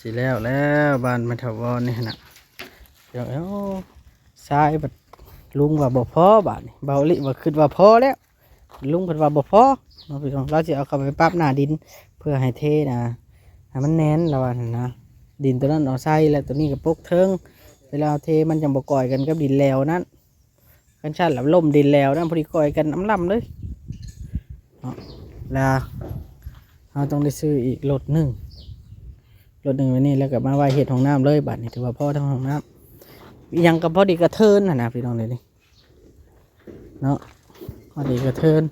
สิแล้วบ้านมันถาวรนี่นะเดี๋ยวทรายบัดลุงว่าบ่พอบาดนี่เบาลิว่าคิดว่าพอแล้วลุงเพิ่นว่าบ่พอเนาะพี่น้องเราสิเอาเข้าไปปรับหน้าดินเพื่อให้เทนะให้มันแน่นแล้วว่านั่นนะดินตัวนั้นเอาใส่แล้วตัวนี้ก็ปกเทิงเวลาเทมันจังบ่ก่อยกันกับดินแล้วนั้นกันชันแล้วล่มดินแล้วนั้นพอดีก่อยกันน้ำล่ำเลยเนาะแล้วเราต้องได้ซื้ออีกรถหนึ่งไว้นี่แล้วก็มาไว้เห็ดห้องน้ำเลยบัดนี้ถือว่าพ่อทั้งห้องน้ำยังกับพอดีกระเทินนะพี่น้องเลยนี่เนาะพอดีกระเทิน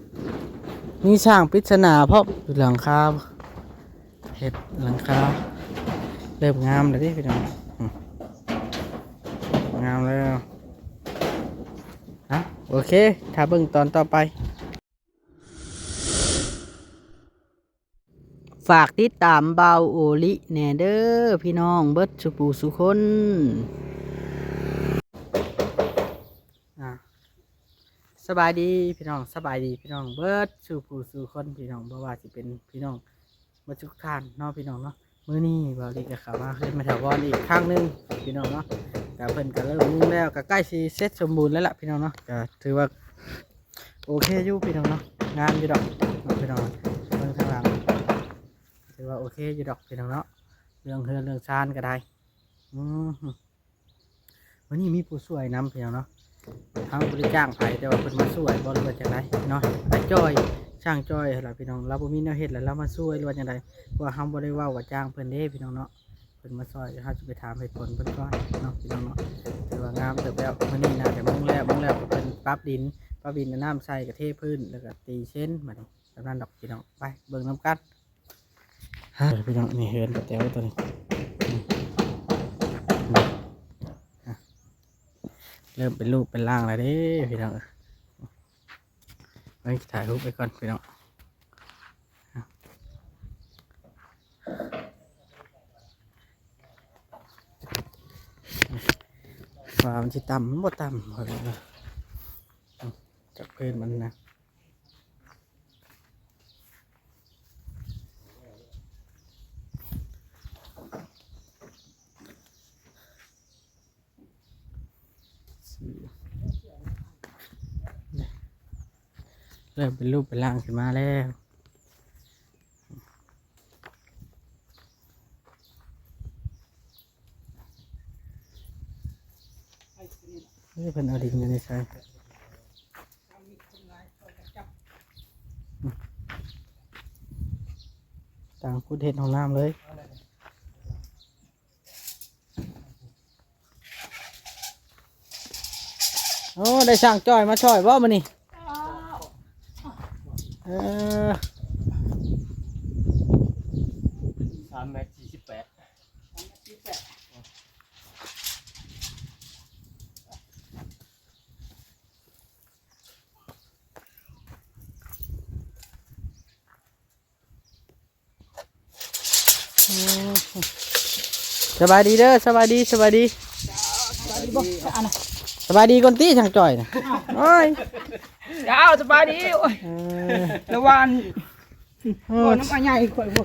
มีช่างปริศนาเพราะหลังคาเห็ดหลังคาเริ่มงามเลยพี่น้องงามแล้วโอเคถ้าเบิ่งตอนต่อไปฝากติดตามเบาโอลิแหน่เด้อพี่น้องเบิดสุปูสุคนสบายดีพี่น้องสบายดีพี่น้องเบิดสุปูสุคนพี่น้องเพราะว่าจะเป็นพี่น้องมาทุกท่านเนาะพี่น้องเนาะมื้อนี้เบาโอลิก็เข้ามาขึ้นมาแถววอนอีกครั้งนึงพี่น้องเนาะก็เพิ่นก็เริ่มมุ่งแล้วก็ใกล้สิเสร็จสมบูรณ์แล้วล่ะพี่น้องเนาะก็ถือว่าโอเคอยู่พี่น้องเนาะงามอยู่ดอกพี่น้องเบิ่งข้างหลังถือว่าโอเคอยู่ดอกพี่น้องเนาะเรื่องเฮือนเรื่องชานก็ได้วันนี้มีผู้ช่วยนำพี่น้องเนาะทั้งบริจ้างไผ่แต่ว่าเพิ่นมาช่วยบ่รู้ว่าจังไดเนาะไอ้จ้อยช่างจ้อยล่ะพี่น้องเราบ่มีแนวเฮ็ดแล้วเรามาช่วยรู้ว่าจังไดเพราะว่าเฮาบ่ได้เว้าว่าจ้างเพิ่นเด้พี่น้องเนาะเพิ่นมาช่วยเฮาจะไปถามเหตุผลเพิ่นก่อนเนาะพี่น้องเนาะถือว่างามเติบแล้วมื้อนี้น่าจะมุ่งแล้วเพิ่นปรับดินน้ำใส่กระเทพื้นแล้วก็ตีเช่นมานี่สำนั้นดอกพี่น้องไปเบิ่งนำกันพี่น้องนี่เฮือนแต๋วตัวนี้เริ่มเป็นรูปเป็นร่างแล้วเด้พี่น้องไปถ่ายรูปไปก่อนพี่น้องว่ามันจะต่ำมันบ่ต่ำเลยจากพื้นมันนะเริ่มเป็นรูปเป็นร่างขึ้นมาแล้วนี่เป็นเอาดินอยู่ในใส่ต่างพูดเห็ดของน้ำเลยโอ้ได้ช่างจ้อยมาช่อยว่ามันนี่3 เมตร 48สบายดีเด้อสบายดีสบายดีคนตีช่างจ้อยนะโอ้ย ยาวสบายดีระวังน้ำมันใหญ่ข่อยบ่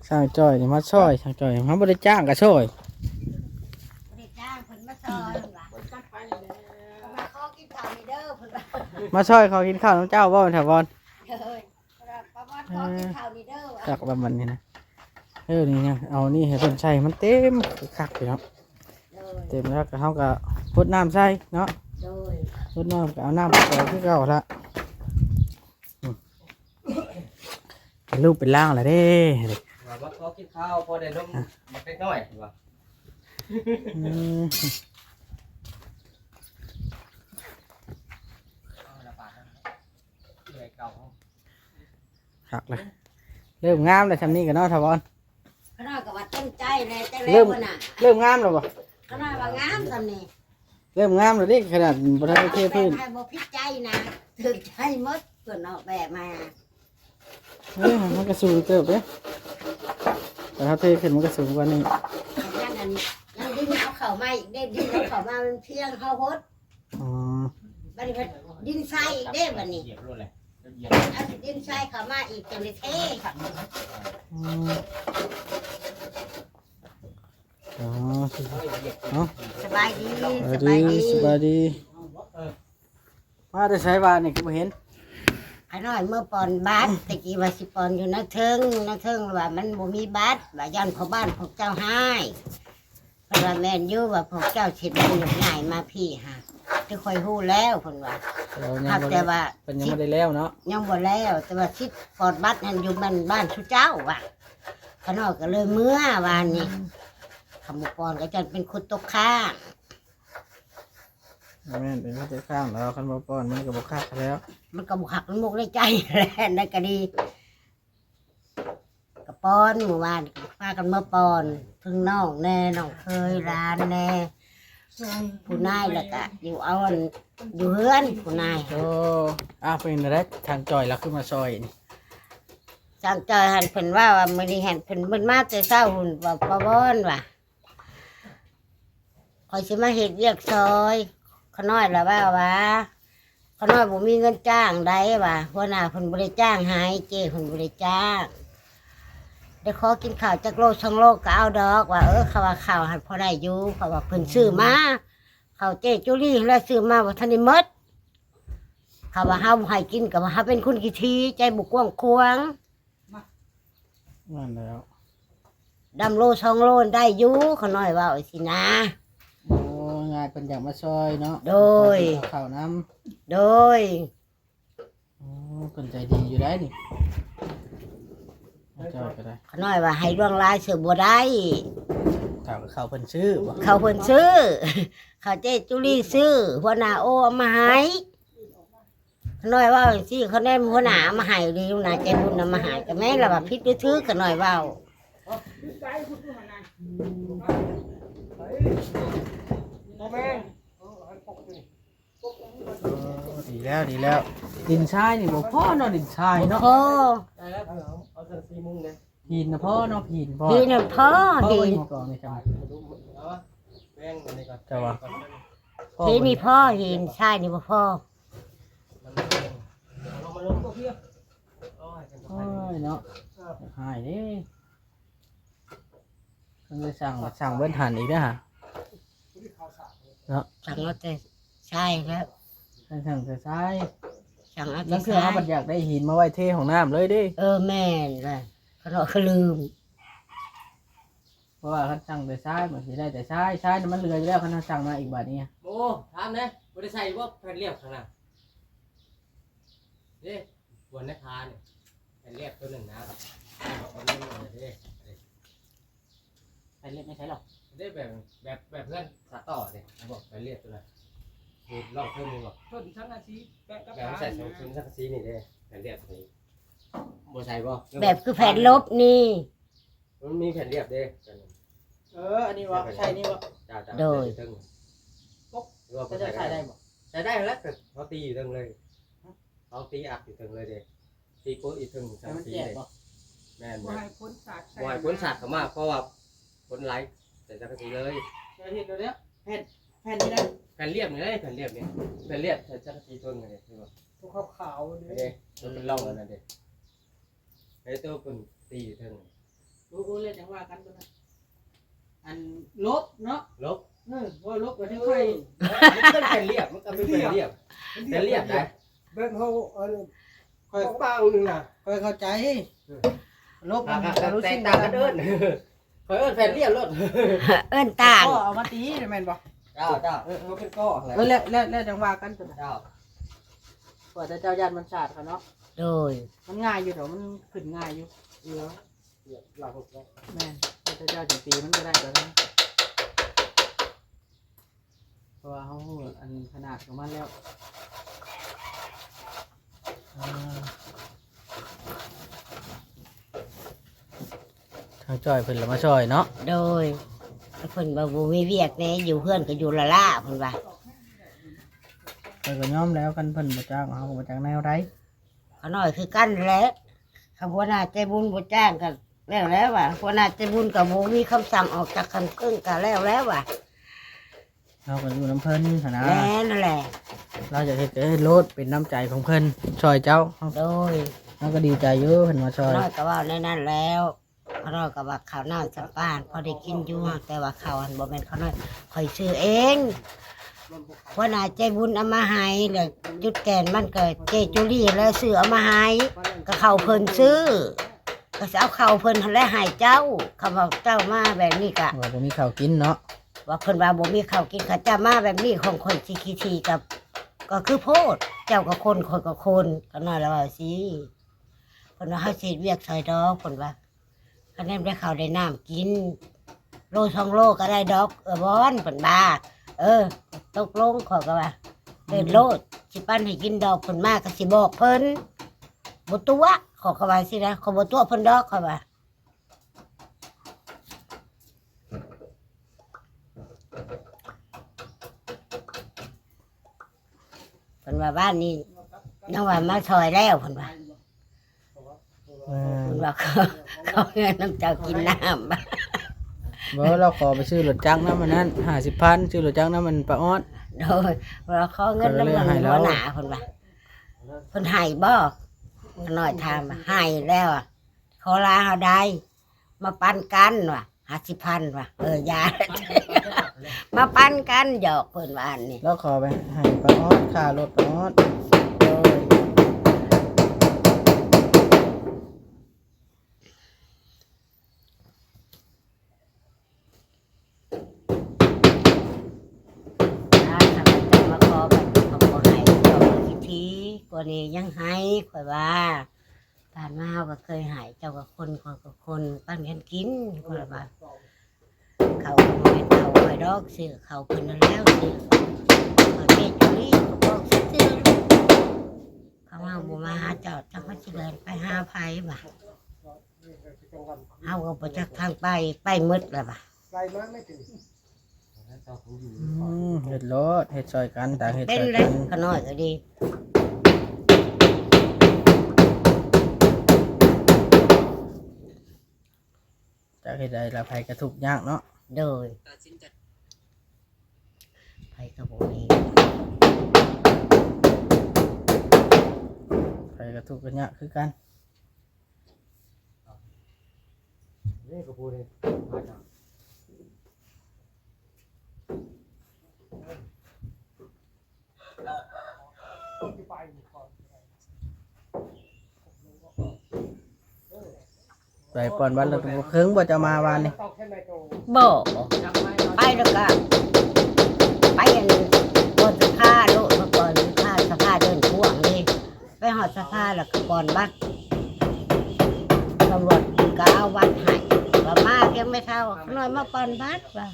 ช่างจ้อยนี่มาช่อยช่างจ้อยมาบริจ้างก็ช่อย เด็กจ้างเพิ่นมาซอยล่ะมาขอกินข้าวนี่เด้อเพิ่นว่า มาช่อยเขากินข้าวน้องเจ้าบ่แถวบอล เฮ้ยประมาณขอกินข้าวนี่เด้อว่ะ จักแบบมันนี่นะนี่นะเอานี่ให้เพิ่นใส่มันเต็มคักไปเนาะ โดย เต็มแล้วก็เฮาก็พดน้ำใส่เนาะ โดย พดน้ำก็เอาน้ำไปใส่คือเก่าละเป็นรูปเป็นร่างละเด้ ว่าเขากินข้าวพอได้นมมาเล็กน้อยว่า คักเลยเริ่มงามเลยทำนี่กันเนาะทวอน ขนาดก็ว่าเต็มใจแน่ใจแล้ เริ่ ว ม พุ่นน่ะ เริ่มงามแล้วบ่ ขนาดว่างามซำนี่ เริ่มงามแล้วนี่ขนาดบ่ทันได้เทพื้น ให้บ่ผิดใจนะถึกใจหมดเพิ่นออกแบบมา มันก็สูงเติบเด้แต่ถ้าเทขึ้นมันก็สูงกว่านี้ ยังดินเอาเข้ามาอีกเด้ดินเอาเข้ามามันเพียงเฮาโฮด อ๋อ บัดนี้ดินทรายอีกเด้บัดนี้ เหยียบรถเลยเหยียบ เอาดินทรายเข้ามาอีกจังได้เท อ๋อเนาะ สบายดี สบายดีสบายดีมาได้ใช้บ้านนี่ก็บ่เห็น ไอ้น้อยเมื่อปอนบัตรตะกี้ว่าสิปอนอยู่นักเทิงว่ามันบ่มีบัตรว่าย้อนเขาบ้านพวกเจ้าให้เพิ่นว่าแม่นอยู่ว่าพวกเจ้าสิได้หนุนง่ายมาพี่ฮะที่ค่อยฮู้แล้วเพิ่นว่า เรายั ครั ง บ บ่ แต่ว่า เป็นยังบ่ได้แล้วเนาะ ยังบ่แล้วแต่ว่าสิปอนบัตรนั่นอยู่บ้านสุเจ้าว่ะข้างนอกก็เลยเมื่อวานนี้คำบ่ปอนก็จันเป็นคนตกข้าง แม่นเป็นผู้ข้างแล้วคันบ่ป้อนมันก็บ่คักแล้ว มันก็บุหักมันมุกในใจแหละนั่นก็ดีกระปอนเมื่อวานพากันเมื่อปอนถึงน้องแน่น้องเคยร้านแน่ผู้นายแล้วก็อยู่เอาอันอยู่เฮือนผู้นาย โอ้เป็นอะไรทางจอยแล้วขึ้นมาซอยนี่ สั่งจอยหันเพิ่นว่ามื้อนี้หันเพิ่นมาแต่เช้าหุ่นว่าปะบอนว่ะคอยสิมาเฮ็ดเวียกซอยขน้อยละว่าขน้อยบ่มีเงินจ้างได้ว่ะหัวหน้าเพิ่นบ่ได้จ้างให้เจ้เพิ่นบ่ได้จ้างได้ขอกินข้าวจักโล2โลก็เอาดอกว่าเขาว่าข้าวหันพอได้อยู่เขาว่าเพิ่นซื้อมาข้าวเจ้จุลี่แล้วซื้อมาบ่ทันได้หมดเขาว่าเฮาบ่ให้กินก็ว่าเฮาเป็นคนขี้ทีใจบ่กว้างขวาง นั่นแล้ว ดำโล2โลได้อยู่ขน้อยว่าเอาสินะ โอ้ง่ายเป็นอยากมาซอยเนาะ โดย ข้าวน้ โดย ำโอ้เป็นใจดีอยู่ได้นี่จอยก็ได้ ขน้อยว่าให้ล่วงลายซื้อบ่ได้ ข้าวเพิ่นซื้อบ่ เขาเพิ่นซื้อ เขาเจ๊จุลี่ซื้อหัวหน้าโอเอามาให้ขน้อยว่าสิเขาแน่หัวหน้าเอามาให้ดีหัวหน้าใจบุญเอามาให้ก็แม่นล่ะว่าผิดหรือถือขน้อยเว้า ดีแล้วดีแล้ว ดินทรายนี่บ่พอเนาะดินทรายเนาะ พ่อ ได้แล้วเอาสัก4 โมงเลย หินนะพ่อเนาะหินพ่อ ดีน่ะพ่อ พ่อ ดี เบิ่งก่อนนี่จ้ะ เอาแป้งมันนี่ก่อน จ้าวะ ดีนี่พ่อเห็นใช่นี่บ่พ่อ มันลงตัวเพียโอ้ยจัง โอ้ยเนาะหายเด้เพิ่นเลยสั่งเบิ้นหันอีกเด้อฮะ สั่งเอาแต่ใช่แล้ว สั่งแต่ทราย สั่งเอาแต่ นั่นคือ ใช่ เขาบัดอยากได้หินมาไว้เทของน้ำเลยเดิ แม่นเลยขน้อยเขาลืม เพราะว่าเขาสั่งแต่ทรายมันสิได้แต่ทรายทรายน่ะมันเหลืออยู่แล้วเขาสั่งมาอีกบาทนี้ โอ้ถามนะบ่ได้ใส่บ่แผ่นเรียบข้างหน้าเด้บนนะคะเนี่ยแผ่นเรียบตัวหนึ่งนะเอาเล่นมาเด้ ไปเล่นไม่ใช่หรอก ได้แบบเพื่อนสาต่อเนี่ยบอกแผ่นเรียบตัวนั้นคือลองเพิ่มนึงบอก ต้นชั้นอาชีพแปะกับ แบบใส่สองชิ้นสักซีนี่เด้แผ่นเรียบนี้บ่ใส่บ่ แบบคือแผ่นลบนี่ มันมีแผ่นเรียบเด้ อันนี้วะใช่นี่วะ จ้าตึง ก็จะใส่ได้บ่ ใช้ได้แล้วเขาตีอยู่ตึงเลยเขาตีอัดอยู่ตึงเลยเด้ตีโค้ดอีกตึงสักซีเลยแม่น วายพ้นสาด วายพ้นสัตว์เขามากเพราะว่าพ้นไลฟ์แต่สักซีเลย จะเห็นตัวเนี้ยแผ่นนี้นะ แผ่นเรียบนี่แผ่นเรียบนี่แผ่นเรียบแต่สักซีต้นเลยใช่ป่ะ ตัวขาวๆ เด้มันเป็นร่องนั่นเด้ไอ้ตัวเป็นตีอยู่ตึง รู้เลยจังว่ากันตัวนั้นอันลบเนาะ ลบ ว่าลบกับที่ใคร มันก็แผ่นเรียบมันก็เป็นแผ่นเรียบแผ่นเรียบนะ เบิ้ลเขา คอย เบาหนึ่งน่ะ คอยเข้าใจลบ แตกต่างกันเดินคอยแผ่นเรียบรถ เอิ้นต่าง ก็เอามาตีแม่นบ่ เจ้าเขาเป็นก้ออะไร แล้วจังว่ากันตัวนั้น เจ้า กว่าจะเจ้าญาติมันสาดเขาเนาะ โดย มันง่ายอยู่เดี๋ยวมันขึ้นง่ายอยู่ หลังหกแล้ว แม่ถ้าเจ้าจะตีมันก็ได้แบบนั้นเพราะว่าเขาอันขนาดของมันแล้วทางจอยเพิ่นละมาช่อยเนาะ โดยเพิ่นว่าบ่มีเวียกแน่อยู่เพื่อนก็อยู่ละล่าเพิ่นว่า เพิ่นก็ยอมแล้วกันเพิ่นบ่จ้างเขาก็บ่จ้างแนวใด เขาน้อยคือกันแหละคำว่าน่าใจบุญบ่จ้างกันแล้วว่ะหัวหน้าใจบุญก็บ่มีคำสั่งออกจากคันครึ่งก็แล้วว่ะ เราก็อยู่น้ำเพิ่นหั่นนะ แม่นั่นแหละ เราจะเฮ็ดให้โลดเป็นน้ำใจของเพิ่นช่วยเจ้า โดย เราก็ดีใจอยู่เพิ่นมาช่วย น้อยก็ว่าในนั้นแล้ว เขาน้อยก็ว่าข้าวหน้าสัมปานพอได้กินอยู่แต่ว่าข้าวอันบ่แม่นข้าวน้อยคอยซื้อเองหัวหน้าใจบุญเอามาให้แล้วจุดแกนมันก็เจจุลี่แล้วซื้อเอามาให้ก็เข้าเพิ่นซื้อก็สิเอาเข้าเพิ่นหั่นแหละให้เจ้าคำว่าเจ้ามาแบบนี้ก็ ว่าบ่มีข้าวกินเนาะ ว่าเพิ่นว่าบ่มีข้าวกินข้าเจ้ามาแบบนี้ของคนสิขี้ทีกับ ก็คือโพดเจ้าก็คนคนก็คนก็น้อยแล้วว่าสิเพิ่นว่าเฮาสิเวียกซอยดอกเพิ่นว่าคะแนนได้ข้าวได้น้ำกินโล2โลก็ได้ดอกบอนเพิ่นว่าตกลงขอยก็ว่าเดินโลดสิปั้นให้กินดอกเพิ่นมาก็สิบอกเพิ่นบ่ตัวขอยก็ว่าสินะขอยบ่ตัวเพิ่นดอกขอยว่าเพิ่นว่าบ้านนี้น้องว่ามาซอยแล้วเพิ่นว่าเพิ่นว่าเขาเงินน้ำเจ้ากินน้ำ บ่เราขอไปซื้อรถจักรนำมันนั้น50,000ซื้อรถจักรนำมันป้าออด โดยเราขอเงินน้ำเงินหัวหน้าเพิ่นว่าเพิ่นให้บ่น้อยถามว่าให้แล้วอะขอลาเฮาได้มาปันกันว่ะ50,000ว่ะยา มาปันกันหยอกเพิ่นว่าอันนี้ เราขอไปให้ป้าออดค่ารถป้าออด โดยถ้าทำไมต้องมาขอแบบเขาบ่ให้เจ้าคิดทีกว่านี้ยังให้ข่อยว่าผ่านมาเฮาก็เคยให้เจ้ากับคนข่อยกับคนปั้นกันกินข่อยว่าเขาบ่แม่นเขาข่อยดอกซื้อเขาเพิ่นนั่นแล้วซื้อข่อยเม็ดอยู่นี่ก็บอกซื้อเขาเฮาบ่มาหาเจ้าจักมาสิเดินไปหาไผบ่ะเฮาก็บ่จักทางไปหมดแล้วบ่ะ เฮ็ดรถเฮ็ดซอยกันต่างเฮ็ด เป็ ซ น อย เล กั ย น ขน้อยก็ดี จากเฮ็ดได้ละไผก็ทุกข์ยากเนาะ โดยไผก็บ่มี ไผก็ทุกข์ก็ยากคือกัน นี่ก็พูดเลยมาจาก ไปป่อนวันละตัวครึ่งบ่จะมาวานนี่ บ่ไปแล้วก็ไปอันบนสะพานโลดมาก่อนสะพานเดินพ่วงนี่ไปหอดสะพานแล้วก็ก่อนบัดตำรวจก็เอาวัดให้ว่ามาเพียงไม่เท่าขน้อยมาก่อนบัดว่า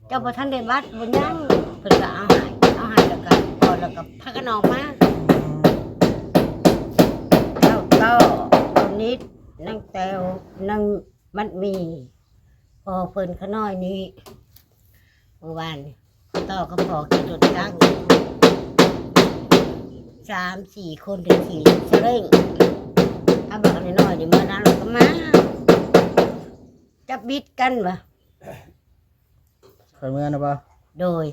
เจ้าบ่ทันได้บัดบ่ยังเพิ่นก็เอาให้แล้วก็ก่อนแล้วก็พากันออกมาแล้วก็ตอนนี้นั่งแตวนั่งมันมีพอเพิ่นขน้อยนี้เมื่อวานนี่ต่อก็พอขี่รถจักร3-4 คนถึงขี่สเร่งถ้าบอกน้อยๆนี่เมื่อนั้นเราก็มาจับบิดกันวะ ข่อยเมื่อนะบ่ โดย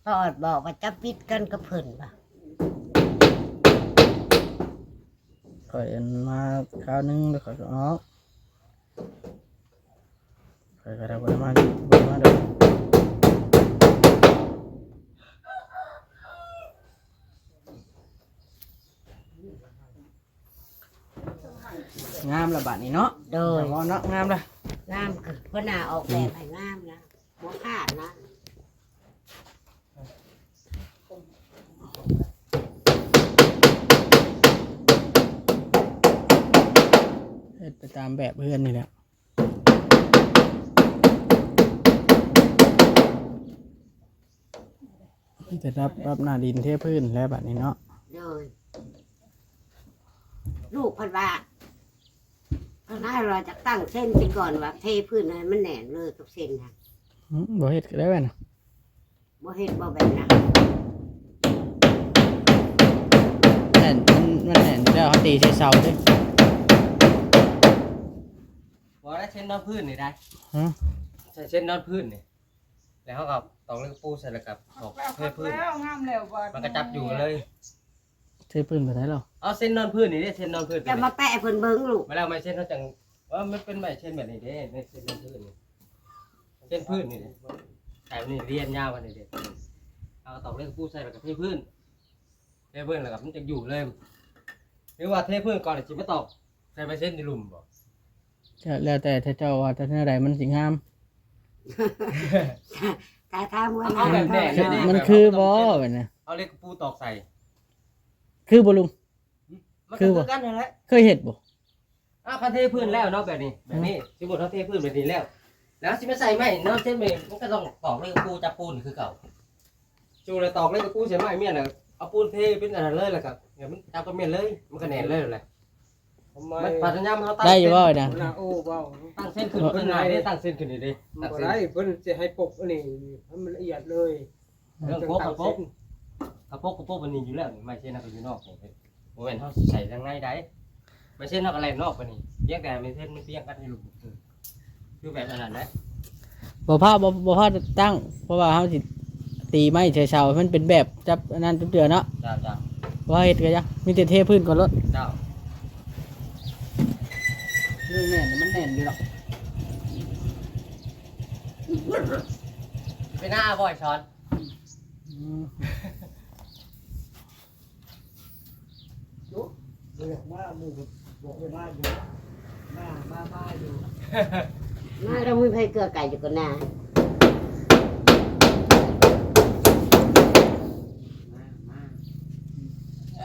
พ่ออดบอกว่าจับบิดกันกับเพิ่นวะ ข่อยเอ็นมาคราวนึงแล้วข่อยก็ออกข่อยก็ได้บ่ได้มาดอกงามละบาดนี้เนาะ โดย บ่เนาะงามละ งามคือเพิ่นน่ะออกแบบให้งามนะบ่ขาดนะ เฮ็ดไปตามแบบเพื่อนนี่แหละจะรับหน้าดินเทพื้นแล้วบัดนี้เนาะ โดยลูกเพิ่นว่าเพิ่นให้เราจะตั้งเส้นสิก่อนว่าเทพื้นให้มันแน่นเลยกับเส้นนะ บ่เฮ็ดก็ได้แม่น บ่เฮ็ดบ่แบบนั้น แน่นมันแน่นอยู่แล้วเขาตีใส่เสาเด้ บอกได้เช่นนอนพื้นนี่ได้ ฮะ ใช่เช่นนอนพื้นนี่แล้วเขากับตอกเลือกปูใส่แล้วกับตอก แล้ว เทพื้น แล้วงามแล้วว่า มันก็จับอยู่เลย เทพื้นไปได้หรอ เอาเส้นนอนพื้นนี่เส้นนอนพื้น จะมาแปะเพิ่นเบิ่งลูก มาแล้วไม่เส้นเขาจัง ว่ามันเป็นแบบเช่นแบบนี้เด้ในเส้นพื้นนี่เส้นพื้นนี่แต่นี่เรียนยาวกว่านี่เด้เอาตอกเลขปูใส่แล้วก็เทพื้นแล้วก็มันจะอยู่เลยหรือว่าเทพื้นก่อนจิมาตอกใส่ไปเส้นในหลุมบ่ จะแล้วแต่ถ้าเจ้าว่าถ้าเท่าใดมันสิงาม ถ้าถามว่า เอาแบบแน่เลยดิ มันคือบ่แบบนี้ เอาเลขปูตอกใส่ คือบ่ลุง มัน คือบ่ กันนั่นแหละ เคยเฮ็ดบ่ คันเทพื้นแล้วเนาะแบบนี้สมมุติเขาเทพื้นแบบนี้แล้วสิมาใส่ไม้เนาะเส้นไม้มันก็ต้องตอกเลขปูจับปูนคือเก่าจูเลยตอกเลขปูใส่ไม้เมียน่ะเอาปูนเทเป็นอันนั้นเลยแล้วก็เนี่ยมันจับกับเมียเลยมันก็แน่นเลยแหละ ทำไม มันปัจจัยมันเขาตั้ง ได้อยู่บ่นะ น่าโอ้เบา ตั้งเส้นขึ้นเป็นไงได้ตั้งเส้นขึ้นนี่ดิตั้ง บ่ เส้น ได้เพิ่นจะให้ปกอันนี้ให้มันละเอียดเลย เรื่องโป๊กกับโป๊กกับโป๊กกับโป๊กมันนี่อยู่แล้วนี่ไม่ใช่นักอยู่นอกนี่โมเมนต์เขาใส่ทางในได้ไม่ใช่นักอะไรนอกปะนี่เพียงแต่ไม่เส้นมันเพียงกันอยู่คือแบบนั้นได้ บ่พาจะตั้งเพราะว่าเฮาสิตีไม้เฉาๆให้มันเป็นแบบจับอันนั้นเตือนเนาะ เจ้าเจ้า ว่าเฮ็ดก็ยังมีแต่เทพื้นก่อนรถ เจ้า เรื่องแน่นมันแน่นอยู่หรอก ไปหน้าบ่อยช้อน ว่าหมู่บอกไปบ้านอยู่มาอยู่ มาเราไม่เคยเกลือไก่อยู่กันนะ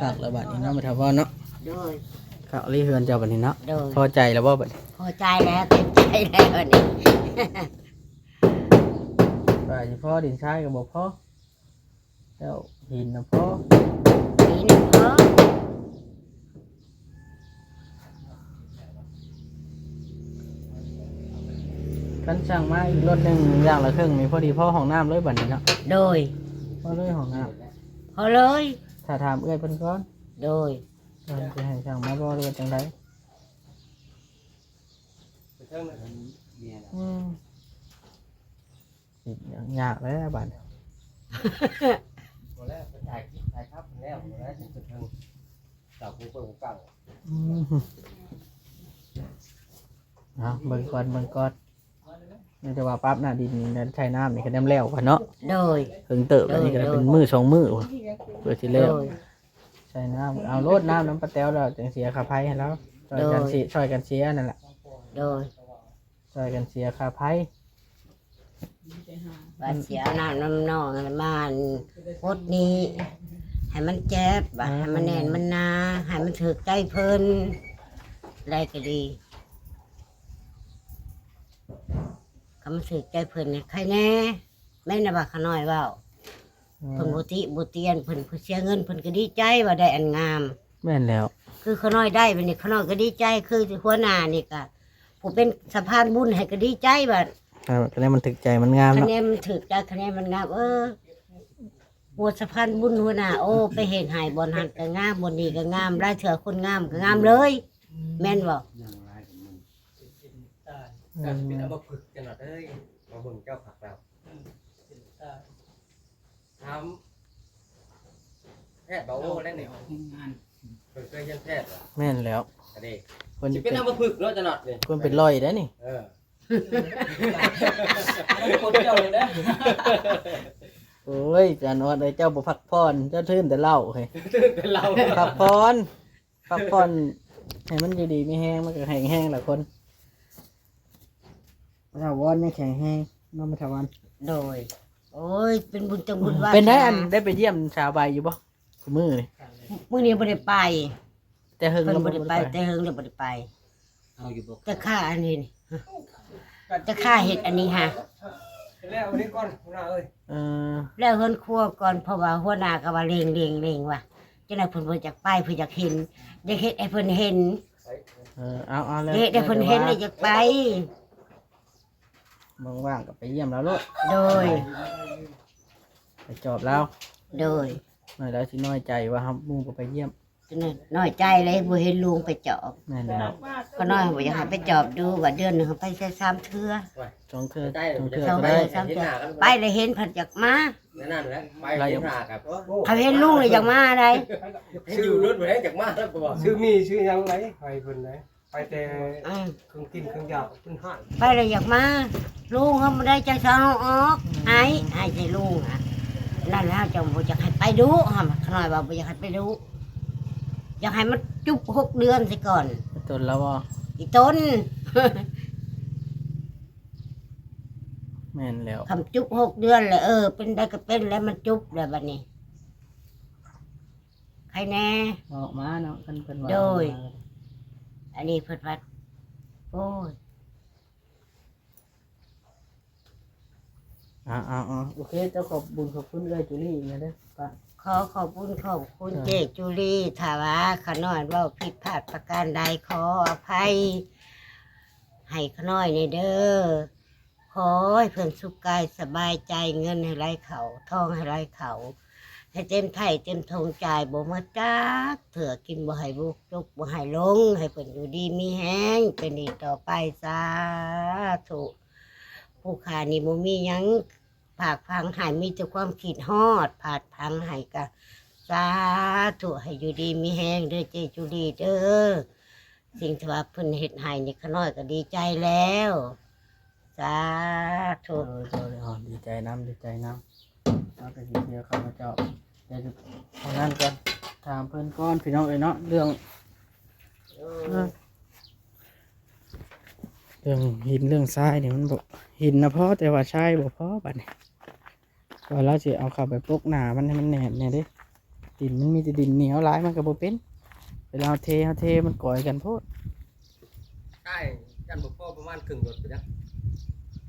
คักแล้วบัดนี้เนาะมาถามว่าเนาะ โดย คักรีเฮือนเจ้าบัดนี้เนาะ โดย พอใจแล้วบ่บัดนี้ พอใจแล้วเต็มใจแล้วอันนี้ ว่าสิพอดินทรายก็บ่พอแล้วหินน่ะพอ ปีหนึ่งเพราะ คันสั่งมาอีกรถหนึงอย่างละครึ่งนี่พอดีพอห้องน้ำเลยบัดนี้เนาะ โดย พอเลยห้องน้ำ พอเลย ถ้าถามเอ้อยเพิ่นก่อน โดย เพิ่นสิให้สั่งมาบ่หรือว่าจังไดอืมสิยากแล้วบัดนี้ หมดแล้วถ่ายครับแล้วหมดแล้วถึงจุดนึงเจ้าปูเปิดเก่า อืมเอาเบิ่งก่อนนี่จะว่าปั๊บหน้าดินนี่นะใช้น้ำนี่ก็น้ำแล้วกันเนาะ โดย ถึงเติบอันนี้ก็เป็นมือสองมือว่ะเพื่อสิ โด แล้ว ย ใช้น้ำเอาโลดน้ำน้ำปลาแต้วแล้วจังเสียค่าไผ่ให้แล้วช่วยกันเสียนั่นแหละ โดย ช่วยกันเสียค่าไผ่ ว่าเสียน้ำน้ำนองมันพดนี้ให้มันเจ็บบ่ให้มันแน่นมันนาให้มันถึกใจเพิ่นอะไรก็ดีคำถึกใจเพิ่นเนี่ยใครแน่แม่นบ่ขน้อยเว้าเพิ่นบ่ติบ่เตียนเพิ่นเสียเงินเพิ่นก็ดีใจว่าได้อันงาม แม่นแล้ว คือขน้อยได้บัดนี้ขน้อยก็ดีใจคือหัวหน้านี่ก็ผู้เป็นสะพานบุญให้ก็ดีใจบัด คะแนนมันถึกใจมันงาม คะ เนาะ แนนมันถึกใจคะแนนมันงามหัวสะพานบุญหัวหน้าโอ้ไปเห็นหายบนหันก็งามบนนี้ก็งามได้เถื่อคนงามก็งามเลย แม่นบ่ เป็นเอามาฝึกกันหน่อยเอ้ยมาเบิ่งเจ้าผักเราทำแพทย์เบาโอ้แล้วเนี่ยเคยเรียนแพทย์เหรอ แม่นแล้ว กระเด็ก คน จะเป็นเอามาฝึกเนาะจะหนอดเลย คนเป็นรอยได้อนี่ คนเจ้าเลยนะ โอ้ยจานอดเลยเจ้าบ่พักผ่อนเจ้าทื่นแต่เหล้าเฮ้ย เป็นเรา พักผ่อนให้มันอยู่ดีไม่แห้งมันก็แห้งๆแหละคนมาถาวรไม่แข็งแห้งน้องมาถาวร โดย โอ้ยเป็นบุญจังบุญว่า เป็นได้อันได้ไปเยี่ยมชาวใบอยู่บ่มือนี่ มื้อนี้บ่ได้ไป แต่เฮิง เพิ่น เรา บ่ บ่ ได้ ได้ ไป ไป แต่เฮิงเลยบ่ได้ไป เอาอยู่บ่ แต่ข้าอันนี้นี่แต่ข้าเฮ็ดอันนี้ฮะ แล้ววันนี้ก่อนหัวหน้าเอ้ย เออ แล้วเฮินครัวก่อนเพราะว่าหัวหน้าก็ว่าเร่งว่ะจังได๋เพิ่นบ่อยากไปเพิ่นอยากเห็นอยากเฮ็ดให้เพิ่นเห็น เอาแล้ว เฮ็ดให้เพิ่นเห็นเลยอยากไป ว่างๆก็ไปเยี่ยมแล้วลูก โดย ไปจอบแล้ว โดย หน่อยแล้วสิน้อยใจว่าครับหมู่ก็ไปเยี่ยม น้อยใจเลยบ่เห็นลุงไปจอบ แม่นแล้ว ก็น้อยบ่อยากให้ไปจอบดูว่าเดือนหนึงไปแค่3เทื่อ สองเทื่อ ได้ สองเทื่อ สอง ก็ เทื่ ได้ อ3เทื่อไปเลยเห็นเพิ่นอยากมา นั่นแหละไปเห็นหน้ากับ เขาเห็นลุงเลยอยากมาได้ อยู่รุ่นไปให้จากมาแล้วก็บอก ชื่อมีชื่อยังไงใครเพิ่นไหน ไปแต่ อืม เครื่องกินเครื่องยาเพิ่นหาย ไปเลยอยากมาลุงเขาไม่ได้จะเช้าออกไอ้ใช่ลุงอ่ะนั่นแล้วจังบ่อยากให้ไปดูฮะขน่อยว่าบ่อยากให้ไปดูอยากให้มันจุบ6 เดือนสิก่อน ต้นแล้วบ่ อีต้น แม่นแล้ว คำจุบ6 เดือนเลยเป็นได้ก็เป็นแล้วมันจุบแล้วบัดนี้ใครแน่ ออกมาเนาะเพิ่นว่า โดย อันนี้เพิ่นว่าโอ้ย โอเคเจ้าขอบบุญขอบคุณเลยจุลี่นะเด้อป้า ขอบคุณเจจุลีถ้าว่าขน้อยเว่าผิดพลาดประการใดขออภัย ให้ขน้อยในเด้อขอให้เพิ่นสุขกายสบายใจเงินให้ไหลเขาทองให้ไหลเขา ให้เต็มไถ่เต็มทงจ่ายบ่มาจักเถื่อกินบ่ให้บุกจุกบ่ให้ลง ให้เพิ่นอยู่ดีมีแห้งเป็นดีต่อไปสาธุผู้ขานี่บ่มีหยังผากพังใหายมีแต่ความคิดฮอดผาดพังใหายกะสาธุให้อยู่ดีมีแห้งเด้อเจจุลีเด้อสิ่งที่ว่าเพิ่นเฮ็ดให้นี่ขน้อยก็ดีใจแล้วสาธุ ดีใจน้ำเอาแต่สิเดียวเข้ามาเจ้าเดี๋ยวทางนั้นก่อนถามเพิ่นก่อนพี่น้องเอ้ยเนาะเรื่องหินเรื่องทรายเนี่ยมันบอกหินนะพอแต่ว่าทรายบ่พอบัดนี้ก็เราสิเอาเข้าไปปกหนามันให้มันแน่นเนี่ยเด้ดินมันมีแต่ดินเหนียวหลายมันก็บ่เป็นเวลาเอาเทมันก่อยกันโพด ใช่กันบ่พอประมาณครึ่งรถไปจ้ะ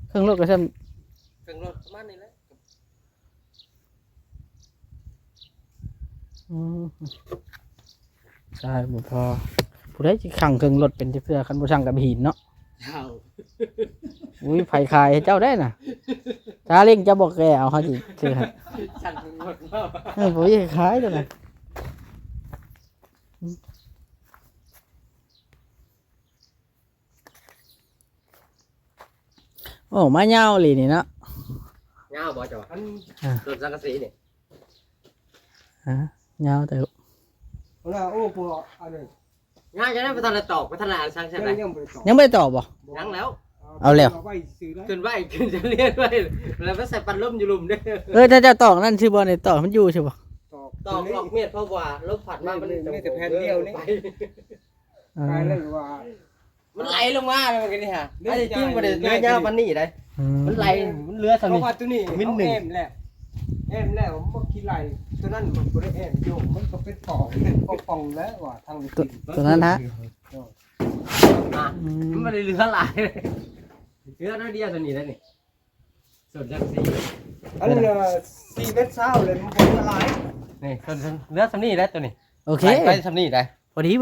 เครื่องรถก็ซ้ำ ครึ่งรถประมาณนี้แหละ ใช่บ่พอผู้ใดสิขังเครื่องรถเป็นเสื้อคันบ่ช่างกับหินเนาะ เจ้า อุ้ยไผขายให้เจ้าได้น่ะซาเล้งจะบอกแกเอาเขาสิซื้อให้ สั่งครึ่งรถเนาะ ผมอยากขายตัวน่ะโอ้มาเหย้าเลยนี่เนาะ ยาวบ่จ้ะอันรถสังกะสีนี่ ฮะเหย้าแต่ แล้วโอ้พออันนี้ งานจะได้ไปทันได้ตอกไปทันได้อ่านช่างใช่ไหม ยังบ่ได้ตอบ ยังไม่ได้ตอบบ่ ยังแล้ว เอาแล้ว ไว้ซื้อได้ ขึ้นไว้ขึ้นจะเรียนไว้แล้วไปใส่ปันลมอยู่หลุมเด้อ ถ้าเจ้าตอกนั่นชื่อบ่ในตอกมันอยู่ใช่บ่ ตอกออกเมียดเพราะว่าลมผัดมามัน ไม่แต่แผ่นเดียวนี่กลายแล้วว่า มันไหลลงมาเลยมันกันนี่ฮะไอ้จริงบ่ได้เนื้อยาวปานนี้ได้มันไหลมันเลื้อ เพ ซำ ราะ นี้ ว่าตัวนี้ มิ้นหนึ่ง แอมแล้วบ่คิดไรตัวนั้นมันบ่ได้แอมโยมมันก็เป็นป่องแล้วว่าทางนี้ ตัวนั้นฮะ มันบ่ได้เลื้อหลายเลยเลื้อน้อยเดียวตัวนี้ได้นี่ส่วนจังซี่ อันนี้4 เมตรเช้าเลยมันบ่ละลาย นี่ส่วนเลื้อซำนี้ได้ตัวนี้ โอเค ไปซำนี้ได้ พอดี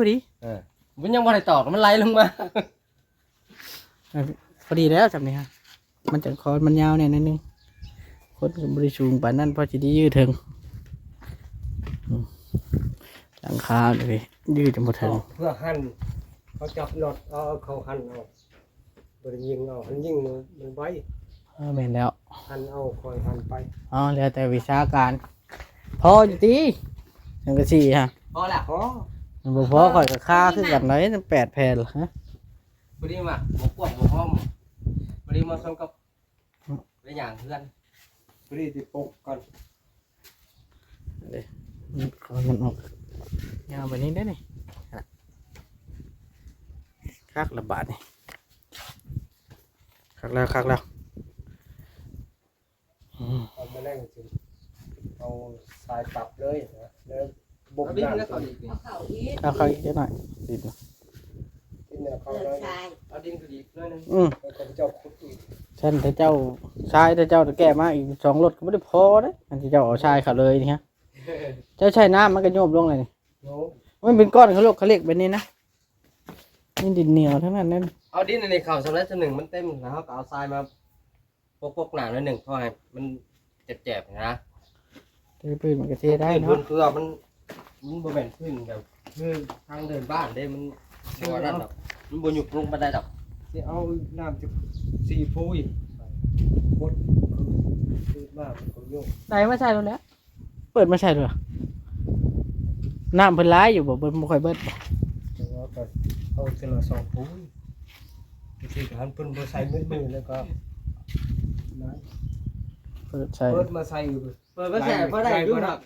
มันยังบ่ได้ตอกมันไหลลงมา พอดีแล้วจำนี่ฮะมันจะคอมันยาวเนี่ยนิดนึงคนก็บริสูงปานนั้นพอจะได้ยืดถึงหลังคาเลยยืดจนหมดถึง เพื่อหั่นเขาจับน็อตเอาเขาหั่นเอาบ่ได้ยิงเอาหั่นยิงมันไว้ แม่นแล้ว หั่นเอาคอยหั่นไป อ๋อแล้วแต่วิชาการพออยู่ตีหนึ่งกระสี่ฮะ พอแล้ว อ๋อ มันบ่พอข่อยกับค่าคือกันเลยตั้ง8 แผ่นเหรอฮะ บ่ได้มาบ่กวงบ่ห้อมบ่ได้มาส่งกับไปอย่างเพื่อน พอดีสิปกก่อน ขอมันออกยาวไปนี้ได้นี่คักระบาดนี่คักแล้วเอามาแรงสิเอาสายปรับเลยนะแล้วบ่ เอา ม ดิน น้ำ แล้ว ตั ก็ ว อีกนี่ เอาเข้าอีกนิดหน่อยดิด ที่เนี่ยเขาเลย เอาดินก็อีกเลยนึง แล้วก็เจ้าขุดอีก ฉันถ้าเจ้าชายถ้าเจ้าจะแก้มาอีก2 รถก็ไม่ได้พอเด้อันที่เจ้าเอาชายเขาเลยนี่ฮะเจ้าใช้น้ำมันก็โยบลงเลยนี่ โน้ มันเป็นก้อนเขาเรียกแบบนี้นะนี่ดินเหนียวทั้งนั้นนั่น เอาดินอันนี้เข้าสำหรับ1มันเต็มแล้วก็เอาทรายมาปกๆหนาหน่อยนึงเพราะให้มันเจ็บๆนะ พื้นมันก็เทได้ พื้ เนาะ นคือมันบ่แม่นพื้นแบบคือทางเดินบ้านเด้มันบ่นั่นดอกมันบ่หยุบลงบันไดดอก สิเอาน้ำจะสีพุยบดคือมากเขาโยก ไหนมาใช่แล้วเปิดมาใช่เลยน้ำเพิ่นร้ายอยู่บ่เบิ่ค่อยเบิด แต่ว่าก็ เอาแต่ละ2ปุ๋ยที่หันเพิ่นบ่ใส่มือแล้วก็นะ เปิดใส่ เปิดมาใส่ เปิดมาแสบบ่ได้อยู่ครับ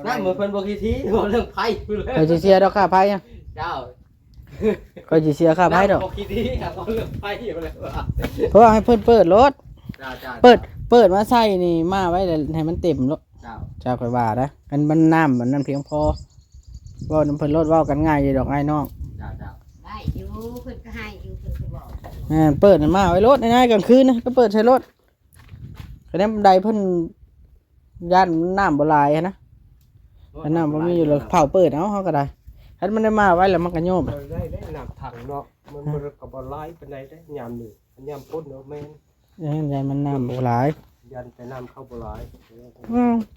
นั่นเหมือนเพิ่นบ่คิดทีบ่เรื่องไผอยู่เลย คอยสิเสียดอกค่าไผอ่ะ เจ้า คอยสิเสียค่าไผดอก บ่คิดทีครับบ่เรื่องไผอยู่เลยว่า เพราะว่าให้เพิ่นเปิดรถ เจ้าเจ้า เปิดมาใส่นี่มาไว้แล้วให้มันเต็มรถ เจ้า จ้าค่อยว่านะกันมันน้ำมันนั่นเพียงพอเว้าน้ำเพิ่นรถเว้ากันง่ายอยู่ดอกไอ้น้อง เจ้าเจ้า ได้อยู่เพิ่นก็ให้อยู่เพิ่นก็บอก เปิดมันมาไว้รถง่ายๆกลางคืนนะก็เปิดใช้รถคะแนนบันไดเพิ่นย่านน้ำบ่หลายหั้นนะอันน้ำบ่มีอยู่แล้วเผาเปิดเอาเฮาก็ได้คันมันได้มาไว้แล้วมันก็โยม ได้น้ำถังเนาะมันบ่ได้ก็บ่หลายปานใดได้ยามนี้ยามพ้นเนาะแม่น ยายมันน้ำบ่หลาย ยันแต่น้ำเข้าบ่หลาย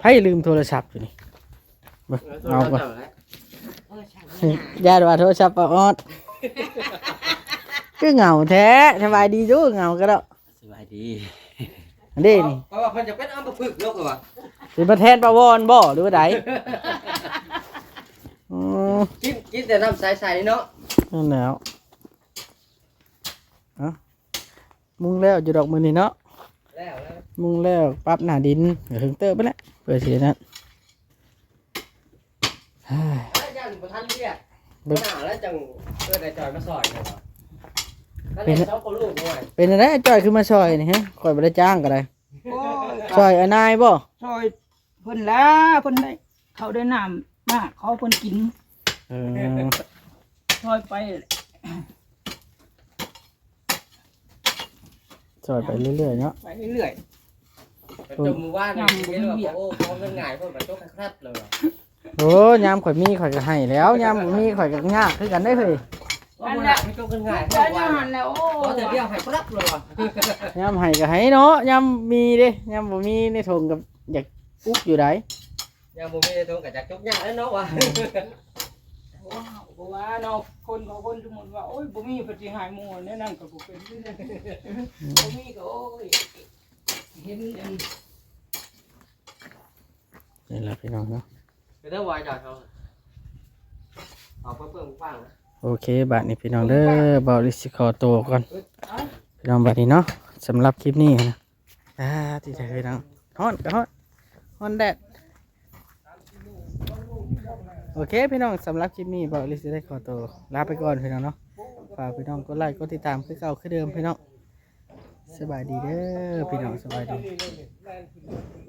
ไผลืมโทรศัพท์อยู่นี่เบิ่งเอาก่อน ช่างไม่หา ญาติว่าโทรศัพท์ป้าออดคือเหงาแท้สบายดีอยู่เหงาก็แล้ว สบายดี อันนี้นี่ เพราะว่าเพิ่นจะเป็นอัมพฤกษ์โลกเลยว่ะ สิมาแทนป้าวอนบ่หรือว่าใดอือ กินแต่น้ำใสๆเนาะ นั่นแหล้วเอ้ามุงแล้วอยู่ดอกมือนี่เนาะ แล้ว มุงแล้วปรั๊บหน้าดินก็ถึงเติบไปแล้วเปิดสินั่นเฮ้ย แล้วยันบ่ทันเรียกบ่น่าแล้วจังเกิดไอ้จอยมาซอยเลยว่ะนั่นแหละ2คนลูกด้วย เป็นอะไรจ้อยคือมาซอยนี่ฮะข่อยบ่ได้จ้างก็ได้ โอ้ย ซอยอนายบ่ ซอยเพิ่นแล้วเพิ่นได้เขาได้น้ำมากเขาเพิ่นกิน เออ ซอยไป ซอยไปเรื่อยๆเนาะ ไปเรื่อย เป็นจมมือว่านนี่คิดว่าโอ้พร้อมเงินง่ายเพิ่นแบบโต๊ะครัดเลยว่ะ โอ้ยามข่อยมีข่อยก็ให้แล้วยามบ่มีข่อยก็ยากคือกันได้เฮ้ย ว่าบ่น่าให้โต๊ะเงินง่าย ๆ เพิ่ แล้ว น ยั ว่าง หันแล้วโอ้ เพราะแต่เดียวให้ครับเลยว่ะ ยามให้ก็ให้เนาะยามมีเด้ยามบ่มีในถุงกับอยากอุกอยู่ได ยังบ่มีโต๊ะก็จักจุกยากแล้วเนาะว่ะ ว้าวบ่ว่าเนาะคนเขาคนสมมุติว่าโอ้ยบ่มีเพิ่นสิหายหมู่แน่นั่นก็บ่เป็นบ่มีก็โอ้ยเห็นอัน นี่แหละพี่น้องเนาะ คือถ้าวายจอยเขาเอาเพิ่มกว้างนะ โอเคบัดนี้พี่น้องเด้อบ่าวลิสิขอตัวก่อนพี่น้องบัดนี้เนาะสำหรับคลิปนี้นะที่จะพี่น้องฮ้อนก็ฮ้อนแดดโอเคพี่น้องสำหรับคลิปนี้บ่าวลิสิได้ขอตัวลาไปก่อนพี่น้องเนาะฝากพี่น้องกดไลค์กดติดตามคือเก่าคือเดิมพี่น้องสบายดีเด้อพี่น้องสบายดี นี่